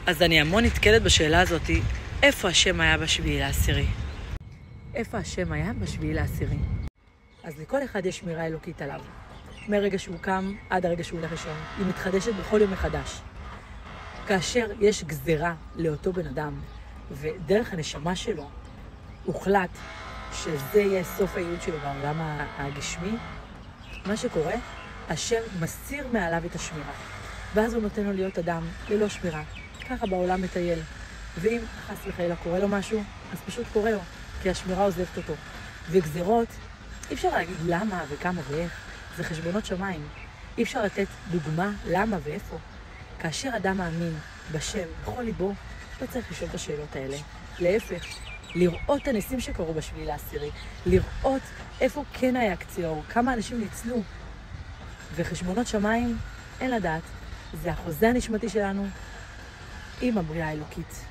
אז אני המון נתקלת בשאלה הזאת, איפה השם היה בשביעי לעשירי? איפה השם היה בשביעי לעשירי? אז לכל אחד יש שמירה אלוקית עליו. מרגע שהוא קם עד הרגע שהוא הולך לישון. היא מתחדשת בכל יום מחדש. כאשר יש גזרה לאותו בן אדם, ודרך הנשמה שלו הוחלט שזה יהיה סוף הייעוד שלו בעולם הגשמי, מה שקורה, השם מסיר מעליו את השמירה. ואז הוא נותן לו להיות אדם ללא שמירה. ככה בעולם מטייל. ואם חס וחלילה קורה לו משהו, אז פשוט קורה לו, כי השמירה עוזבת אותו. וגזרות, אי אפשר להגיד למה וכמה ואיך, זה חשבונות שמיים. אי אפשר לתת דוגמה למה ואיפה. כאשר אדם מאמין בשם בכל ליבו, לא צריך לשאול את השאלות האלה. להפך, לראות את הניסים שקרו בשביעי לעשירי, לראות איפה כן היה קציר האור, כמה אנשים ניצלו. וחשבונות שמיים, אין לדעת, זה החוזה הנשמתי שלנו עם הבריאה האלוקית.